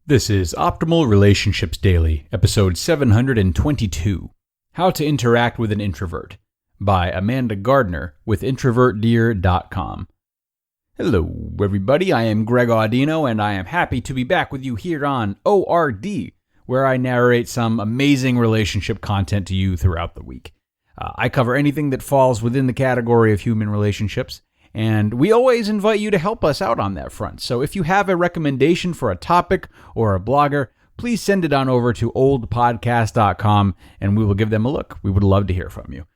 This is Optimal Relationships Daily, episode 722, How to Interact with an Introvert, by Amanda Gardner with introvertdear.com. Hello, everybody. I am Greg Audino, and I am happy to be back with you here on ORD, where I narrate some amazing relationship content to you throughout the week. I cover anything that falls within the category of human relationships, and we always invite you to help us out on that front. So if you have a recommendation for a topic or a blogger, please send it on over to oldpodcast.com and we will give them a look. We would love to hear from you.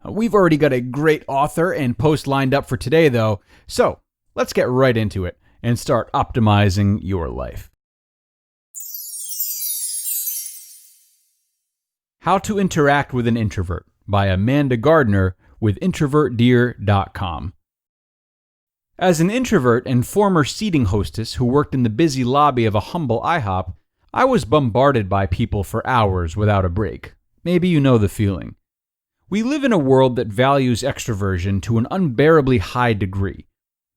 We've already got a great author and post lined up for today, though. So let's get right into it and start optimizing your life. How to Interact with an Introvert by Amanda Gardner with introvertdear.com. As an introvert and former seating hostess who worked in the busy lobby of a humble IHOP, I was bombarded by people for hours without a break. Maybe you know the feeling. We live in a world that values extroversion to an unbearably high degree.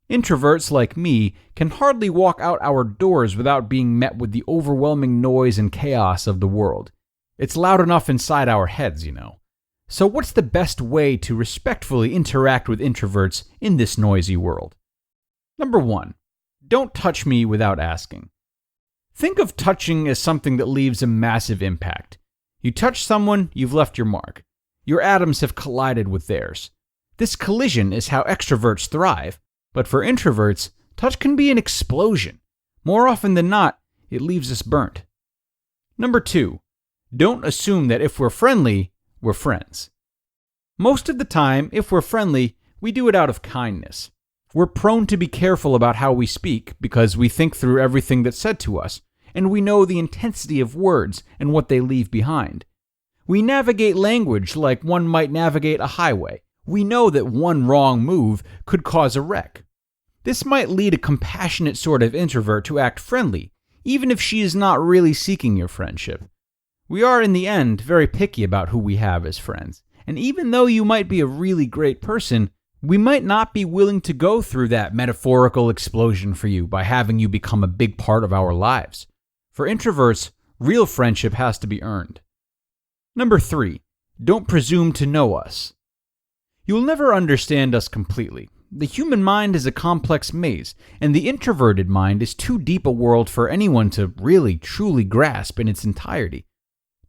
Introverts like me can hardly walk out our doors without being met with the overwhelming noise and chaos of the world. It's loud enough inside our heads, you know. So what's the best way to respectfully interact with introverts in this noisy world? Number 1, don't touch me without asking. Think of touching as something that leaves a massive impact. You touch someone, you've left your mark. Your atoms have collided with theirs. This collision is how extroverts thrive, but for introverts, touch can be an explosion. More often than not, it leaves us burnt. Number 2, don't assume that if we're friendly, we're friends. Most of the time, if we're friendly, we do it out of kindness. We're prone to be careful about how we speak because we think through everything that's said to us, and we know the intensity of words and what they leave behind. We navigate language like one might navigate a highway. We know that one wrong move could cause a wreck. This might lead a compassionate sort of introvert to act friendly, even if she is not really seeking your friendship. We are, in the end, very picky about who we have as friends, and even though you might be a really great person, we might not be willing to go through that metaphorical explosion for you by having you become a big part of our lives. For introverts, real friendship has to be earned. Number 3, don't presume to know us. You'll never understand us completely. The human mind is a complex maze, and the introverted mind is too deep a world for anyone to really, truly grasp in its entirety.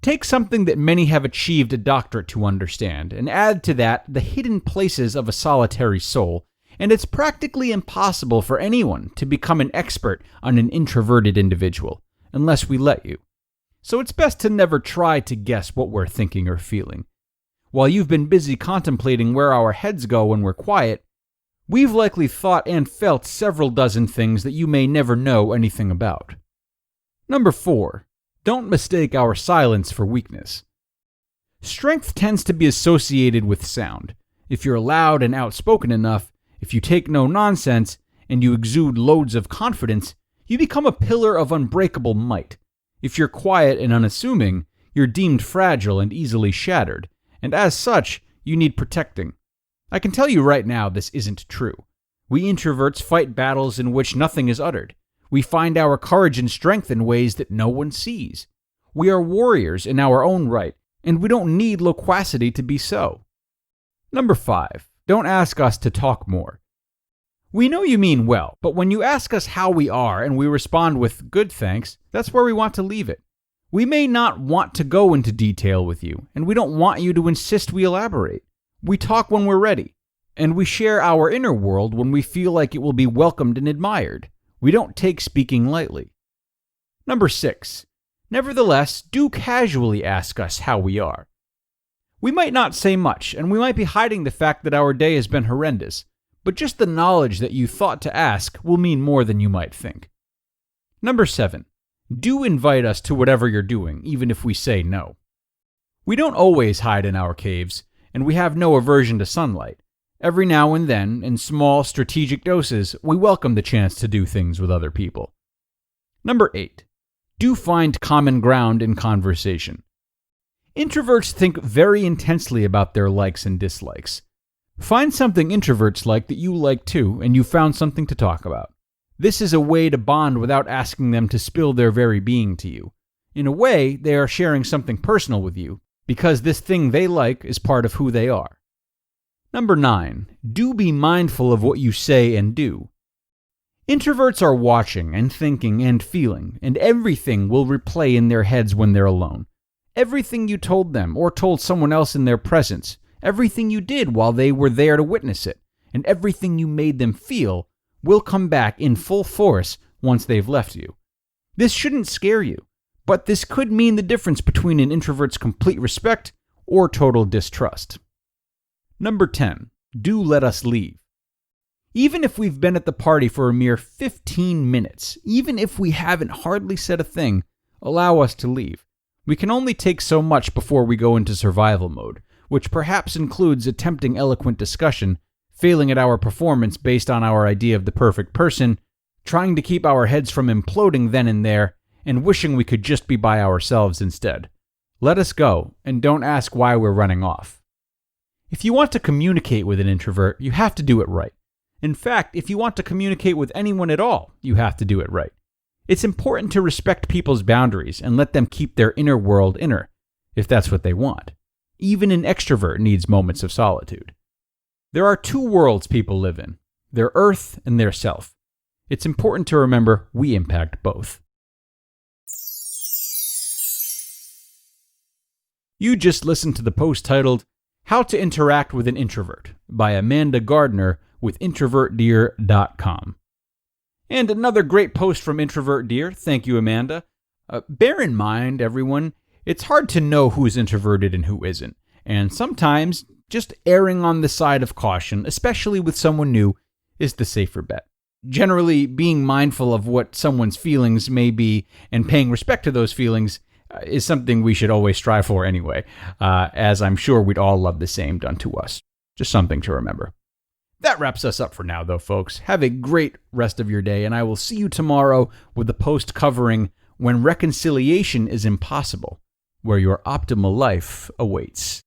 Take something that many have achieved a doctorate to understand, and add to that the hidden places of a solitary soul, and it's practically impossible for anyone to become an expert on an introverted individual, unless we let you. So it's best to never try to guess what we're thinking or feeling. While you've been busy contemplating where our heads go when we're quiet, we've likely thought and felt several dozen things that you may never know anything about. Number 4. Don't mistake our silence for weakness. Strength tends to be associated with sound. If you're loud and outspoken enough, if you take no nonsense, and you exude loads of confidence, you become a pillar of unbreakable might. If you're quiet and unassuming, you're deemed fragile and easily shattered, and as such, you need protecting. I can tell you right now this isn't true. We introverts fight battles in which nothing is uttered. We find our courage and strength in ways that no one sees. We are warriors in our own right, and we don't need loquacity to be so. Number 5, don't ask us to talk more. We know you mean well, but when you ask us how we are and we respond with good thanks, that's where we want to leave it. We may not want to go into detail with you, and we don't want you to insist we elaborate. We talk when we're ready, and we share our inner world when we feel like it will be welcomed and admired. We don't take speaking lightly. Number 6, nevertheless, do casually ask us how we are. We might not say much, and we might be hiding the fact that our day has been horrendous, but just the knowledge that you thought to ask will mean more than you might think. Number 7, do invite us to whatever you're doing, even if we say no. We don't always hide in our caves, and we have no aversion to sunlight. Every now and then, in small, strategic doses, we welcome the chance to do things with other people. Number 8, do find common ground in conversation. Introverts think very intensely about their likes and dislikes. Find something introverts like that you like too, and you found something to talk about. This is a way to bond without asking them to spill their very being to you. In a way, they are sharing something personal with you, because this thing they like is part of who they are. Number 9, do be mindful of what you say and do. Introverts are watching and thinking and feeling, and everything will replay in their heads when they're alone. Everything you told them or told someone else in their presence, everything you did while they were there to witness it, and everything you made them feel will come back in full force once they've left you. This shouldn't scare you, but this could mean the difference between an introvert's complete respect or total distrust. Number 10, do let us leave. Even if we've been at the party for a mere 15 minutes, even if we haven't hardly said a thing, allow us to leave. We can only take so much before we go into survival mode, which perhaps includes attempting eloquent discussion, failing at our performance based on our idea of the perfect person, trying to keep our heads from imploding then and there, and wishing we could just be by ourselves instead. Let us go, and don't ask why we're running off. If you want to communicate with an introvert, you have to do it right. In fact, if you want to communicate with anyone at all, you have to do it right. It's important to respect people's boundaries and let them keep their inner world inner, if that's what they want. Even an extrovert needs moments of solitude. There are 2 worlds people live in, their earth and their self. It's important to remember we impact both. You just listened to the post titled, How to Interact with an Introvert by Amanda Gardner with introvertdear.com. And another great post from Introvert Dear. Thank you, Amanda. Bear in mind, everyone, it's hard to know who's introverted and who isn't. And sometimes just erring on the side of caution, especially with someone new, is the safer bet. Generally, being mindful of what someone's feelings may be and paying respect to those feelings is something we should always strive for anyway, as I'm sure we'd all love the same done to us. Just something to remember. That wraps us up for now, though, folks. Have a great rest of your day, and I will see you tomorrow with the post covering When Reconciliation is Impossible, where your optimal life awaits.